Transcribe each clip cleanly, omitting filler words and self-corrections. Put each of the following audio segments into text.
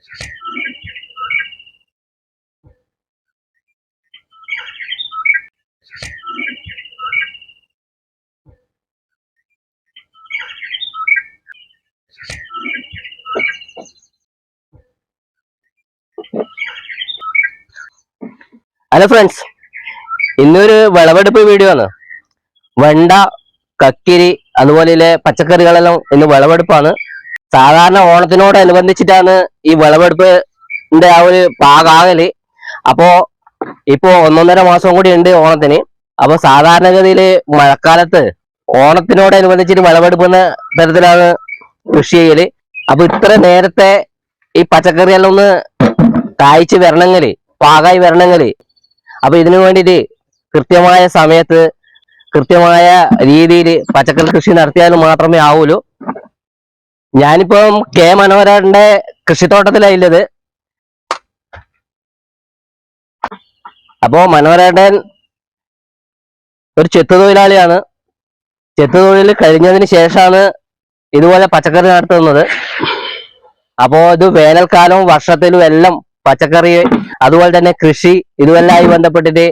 Hello friends, ഇന്നൊരു വിളവെടുപ്പ് video ആണ്. വെണ്ട, കക്കിരി അതുപോലെ പച്ചക്കറികളെല്ലാം ഇന്ന് വിളവെടുപ്പാണ്. സാധാരണ ഓണത്തിനോടനുബന്ധിച്ചിട്ടാണ് ഈ വിളവെടുപ്പിന്റെ ആ ഒരു പാകാകല്. അപ്പോ ഇപ്പോ 1.5 മാസം കൂടി ഉണ്ട് ഓണത്തിന്. അപ്പൊ സാധാരണഗതിയില് മഴക്കാലത്ത് ഓണത്തിനോടനുബന്ധിച്ചിട്ട് വിളവെടുക്കുന്ന തരത്തിലാണ് കൃഷി ചെയ്യല്. അപ്പൊ ഇത്ര നേരത്തെ ഈ പച്ചക്കറിയെല്ലാം ഒന്ന് കായ്ച്ച് വരണമെങ്കില്, പാകായി വരണമെങ്കില്, അപ്പൊ ഇതിനു വേണ്ടിയിട്ട് കൃത്യമായ സമയത്ത് കൃത്യമായ രീതിയിൽ പച്ചക്കറി കൃഷി നടത്തിയാൽ മാത്രമേ ആവൂലൂ. ഞാനിപ്പം കെ മനോഹരന്റെ കൃഷിത്തോട്ടത്തിലായുള്ളത്. അപ്പോ മനോഹരേട്ടൻ ഒരു ചെത്തു തൊഴിലാളിയാണ്. ചെത്തു തൊഴിൽ കഴിഞ്ഞതിന് ശേഷമാണ് ഇതുപോലെ പച്ചക്കറി നടത്തുന്നത്. അപ്പോ ഇത് വേനൽക്കാലവും വർഷത്തിലും എല്ലാം പച്ചക്കറി അതുപോലെ തന്നെ കൃഷി ഇതുമെല്ലാമായി ബന്ധപ്പെട്ടിട്ട്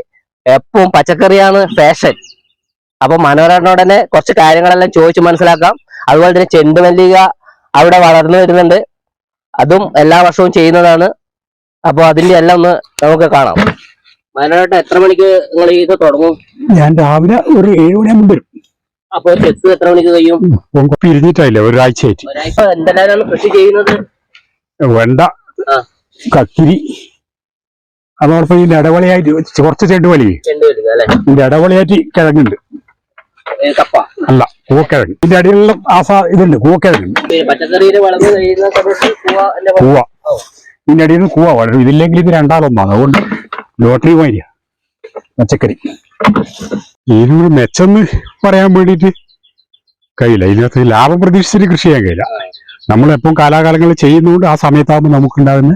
എപ്പം പച്ചക്കറിയാണ് ഫാഷൻ. അപ്പൊ മനോഹരനോട് തന്നെ കുറച്ച് കാര്യങ്ങളെല്ലാം ചോദിച്ച് മനസ്സിലാക്കാം. അതുപോലെ തന്നെ ചെണ്ടുമല്ലിക അവിടെ വളർന്നു വരുന്നുണ്ട്, അതും എല്ലാ വർഷവും ചെയ്യുന്നതാണ്. അപ്പൊ അതിന്റെ എല്ലാം ഒന്ന് നമുക്ക് കാണാം. മനോഹരേട്ടൻ എത്ര മണിക്ക് നിങ്ങൾ ഇത് തുടങ്ങും? ഞാൻ രാവിലെ ഒരു 7 മണിയാകുമ്പോൾ വരും. അപ്പൊ ചെത്ത് എത്ര മണിക്ക് കഴിയും? പിരിഞ്ഞിട്ടായില്ല, ഒരാഴ്ചയായിട്ട്. എന്തെല്ലാം കൃഷി ചെയ്യുന്നത്? വെണ്ട, കക്കിരി, അതോടൊപ്പം ഇതിന്റെ ഇടവളയായിട്ട് കുറച്ച് ചെണ്ടുമല്ലി, ഇതിന്റെ ഇടവളയായിട്ട് കിഴങ്ങുണ്ട്. അല്ല, കൂവക്കിഴങ്ങ്. ഇതിന്റെ അടിയിലുള്ള ഇതുണ്ട്, കൂവക്കിഴങ്ങുണ്ട്. കൂവ ഇതിന്റെ അടിയിൽ നിന്ന് കൂവ വളരും. ഇതില്ലെങ്കിൽ ഇത് രണ്ടാളൊന്നാണ്. അതുകൊണ്ട് ലോട്ടറി മാതിരിയാ പച്ചക്കറി. ഇതിനൊരു മെച്ചെന്ന് പറയാൻ വേണ്ടിയിട്ട് കഴിയില്ല. ഇതിനകത്ത് ലാഭം പ്രതീക്ഷിച്ചിട്ട് കൃഷി ചെയ്യാൻ കഴിയില്ല. നമ്മളെപ്പം കാലാകാലങ്ങളിൽ ചെയ്യുന്നതുകൊണ്ട് ആ സമയത്താകുമ്പോൾ നമുക്കുണ്ടാകുന്ന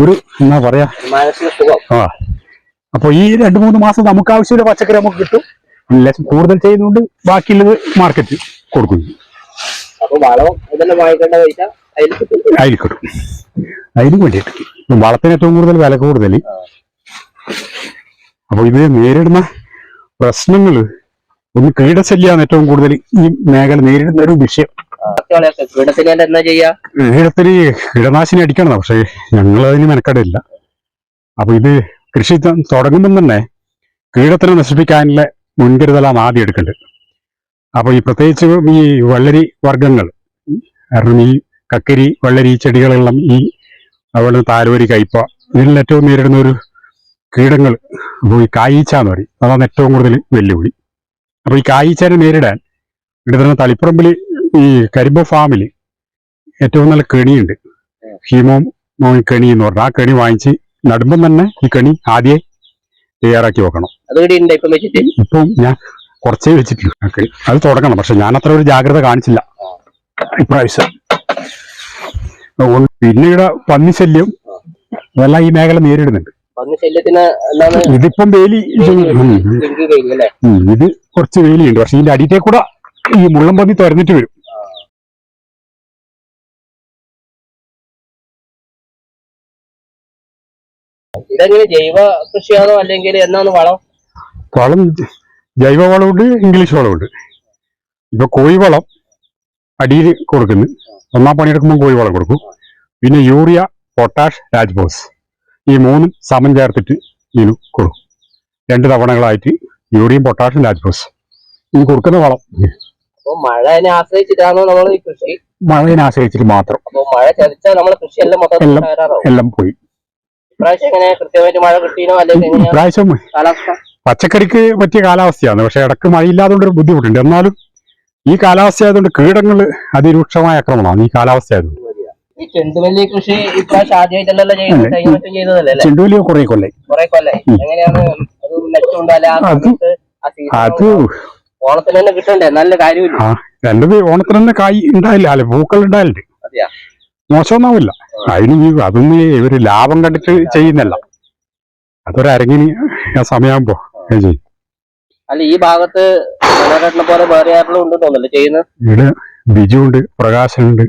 ഒരു എന്നാ പറയാ അപ്പൊ ഈ 2-3 മാസം നമുക്ക് ആവശ്യമുള്ള പച്ചക്കറി നമുക്ക് കിട്ടും. കൂടുതൽ ചെയ്യുന്നതുകൊണ്ട് ബാക്കിയുള്ളത് മാർക്കറ്റ് കൊടുക്കുന്നു. അതിൽ കിട്ടും. അതിന് വേണ്ടിയിട്ട് വളത്തിന് ഏറ്റവും കൂടുതൽ വില കൂടുതൽ. അപ്പൊ ഇത് നേരിടുന്ന പ്രശ്നങ്ങള് ഒന്ന് കീടശല്യാണ് ഏറ്റവും കൂടുതൽ ഈ മേഖല നേരിടുന്ന ഒരു വിഷയം. കീടത്തിന് കീടനാശിനി അടിക്കണം, പക്ഷെ ഞങ്ങൾ അതിന് മെനക്കെടില്ല. അപ്പൊ ഇത് കൃഷി തുടങ്ങുമ്പം തന്നെ കീടത്തിനെ നശിപ്പിക്കാനുള്ള മുൻകരുതലാണ് ആദ്യം എടുക്കേണ്ടത്. അപ്പൊ ഈ പ്രത്യേകിച്ച് ഈ വെള്ളരി വർഗ്ഗങ്ങൾ, കാരണം ഈ കക്കരി വെള്ളരി ചെടികളെല്ലാം ഈ അതുപോലെ താലോരി കയ്പ ഇതിൽ ഏറ്റവും നേരിടുന്ന ഒരു കീടങ്ങൾ അപ്പോൾ ഈ കായീച്ച എന്ന് പറയും. അതാണ് ഏറ്റവും കൂടുതൽ വെല്ലുവിളി. അപ്പൊ ഈ കായീച്ചനെ നേരിടാൻ ഇവിടെ തന്നെ തളിപ്പറമ്പിൽ ഈ കരിമ്പോ ഫാമിൽ ഏറ്റവും നല്ല കെണിയുണ്ട്, ഹീമോം കെണി എന്ന് പറഞ്ഞാൽ ആ കെണി വാങ്ങിച്ച് നടുമ്പം തന്നെ ഈ കെണി ആദ്യം തയ്യാറാക്കി വെക്കണം. ഇപ്പം ഞാൻ കുറച്ചേ വെച്ചിട്ടുള്ളൂ ആ കെണി. അത് തുടങ്ങണം, പക്ഷെ ഞാൻ അത്ര ഒരു ജാഗ്രത കാണിച്ചില്ല ഇപ്രാവശ്യം. പിന്നെ ഇവിടെ പന്നിശല്യം അതെല്ലാം ഈ മേഖല നേരിടുന്നുണ്ട്. ഇതിപ്പം വേലി, ഇത് കുറച്ച് വേലിയുണ്ട്, പക്ഷെ ഇതിന്റെ അടിയിട്ടേ കൂടെ ഈ മുള്ളം പന്നി തുരന്നിട്ട് വരും. ജൈവ കൃഷിയാണോ അല്ലെങ്കിൽ എന്നാണ് വളം? വളം ജൈവ വളമുണ്ട്, ഇംഗ്ലീഷ് വളമുണ്ട്. ഇപ്പൊ കോഴിവളം അടിയിൽ കൊടുക്കുന്നു. ഒന്നാം പണിയെടുക്കുമ്പോൾ കോഴിവളം കൊടുക്കും. പിന്നെ യൂറിയ, പൊട്ടാഷ്, രാജ്ബോസ് ഈ 3 സമം ചേർത്തിട്ട് ഇതിന് കൊടുക്കും. 2 തവണകളായിട്ട് യൂറിയയും പൊട്ടാഷും രാജ്ബോസ് ഈ കൊടുക്കുന്ന വളം. മഴയെ ആശ്രയിച്ചിട്ടാണോ നമ്മൾ ഈ കൃഷി? മഴയെ ആശ്രയിച്ചിട്ട് മാത്രം. മഴ ചതിച്ചാൽ നമ്മളെ കൃഷി എല്ലാം പോയി. ഇപ്രാവശ്യം പച്ചക്കറിക്ക് പറ്റിയ കാലാവസ്ഥയാണ്, പക്ഷെ ഇടക്ക് മഴയില്ലാതുകൊണ്ടൊരു ബുദ്ധിമുട്ടുണ്ട്. എന്നാലും ഈ കാലാവസ്ഥ ആയതുകൊണ്ട് കീടങ്ങൾ അതിരൂക്ഷമായ ആക്രമണമാണ് ഈ കാലാവസ്ഥ ആയതുകൊണ്ട്. ചെണ്ടുമല്ലി കൃഷി ഇപ്രാവശ്യം ആദ്യമായിട്ടല്ലല്ലോ ചെയ്യുന്നത്? ചെണ്ടുമല്ലി കുറെ കൊല്ലായി. അത് ഓണത്തിന് തന്നെ കിട്ടണ്ടേ? നല്ല കാര്യമില്ല. രണ്ടത് ഓണത്തിന് തന്നെ കായ് ഉണ്ടായില്ല, അല്ലെ പൂക്കൾ ഉണ്ടായിട്ടുണ്ട്. മോശമൊന്നാവില്ല. അതിന് അതൊന്നും ഇവര് ലാഭം കണ്ടിട്ട് ചെയ്യുന്നല്ല. അതൊരു അരങ്ങിന് ആ സമയമാകുമ്പോ ചെയ്യും. അല്ല, ഈ ഭാഗത്ത് പോലെ വേറെ ആരെങ്കിലും ഉണ്ടെന്ന് തോന്നുന്നല്ലേ ചെയ്യുന്നത്? ഇവിടെ ബിജു ഉണ്ട്, പ്രകാശനുണ്ട്.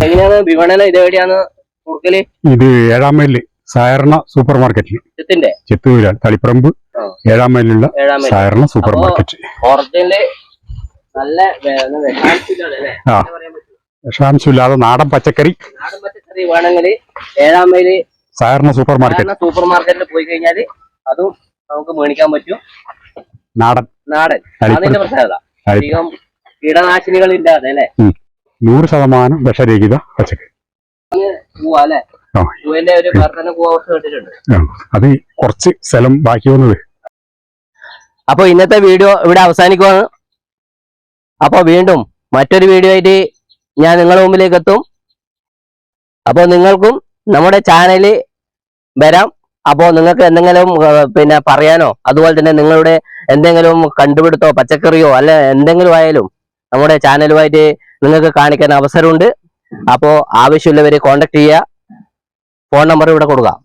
എങ്ങനെയാണ് വിപണനം? ഇതെവിടെയാണ് കൊടുക്കല്? ഇത് 7-ാം മൈലില് സഹകരണ സൂപ്പർ മാർക്കറ്റിൽ ചിത്തിന്റെ ചെത്തൂരാണ് തളിപ്പറമ്പ് 7-ാം മൈലിലുള്ള 7-ാം മൈൽ. സഹകരണ സൂപ്പർ അപ്പോ മാർക്കറ്റ്. ഒറിജിനല് നല്ല വിഷാംശമില്ലാതെ അല്ലേ? ആ. അങ്ങനെ പറയാൻ പറ്റുമോ? വിഷാംശമില്ലാതെ നാടൻ പച്ചക്കറി നാടൻ പച്ചക്കറി വേണമെങ്കിൽ 7-ാം മൈല് സഹകരണ സൂപ്പർ മാർക്കറ്റ് സൂപ്പർ മാർക്കറ്റിൽ പോയി കഴിഞ്ഞാൽ അതും നമുക്ക് മേടിക്കാൻ പറ്റും. നാടൻ നാടൻ അതിന്റെ പ്രത്യേകത അധികം കീടനാശിനികൾ ഇല്ലാതെ അല്ലെ? 100% വിഷരഹിത പച്ചക്കറി. പൂവാ അല്ലെ? ആ. പൂവിന്റെ ഒരു പ്രവർത്തനം പൂവസ്ഥ കേട്ടിട്ടുണ്ട്. അത് കുറച്ച് സ്ഥലം ബാക്കി വന്നത്. അപ്പൊ ഇന്നത്തെ വീഡിയോ ഇവിടെ അവസാനിക്കുവാണ്. അപ്പൊ വീണ്ടും മറ്റൊരു വീഡിയോ ആയിട്ട് ഞാൻ നിങ്ങളുടെ മുമ്പിലേക്ക് എത്തും. അപ്പൊ നിങ്ങൾക്കും നമ്മുടെ ചാനലിൽ വരാം. അപ്പോൾ നിങ്ങൾക്ക് എന്തെങ്കിലും പിന്നെ പറയാനോ അതുപോലെ തന്നെ നിങ്ങളുടെ എന്തെങ്കിലും കണ്ടുപിടുത്തോ പച്ചക്കറിയോ അല്ല എന്തെങ്കിലും ആയാലും നമ്മുടെ ചാനലുമായിട്ട് നിങ്ങൾക്ക് കാണിക്കാൻ അവസരമുണ്ട്. അപ്പോൾ ആവശ്യമുള്ളവരെ കോൺടാക്ട് ചെയ്യുക. ഫോൺ നമ്പർ ഇവിടെ കൊടുക്കാം.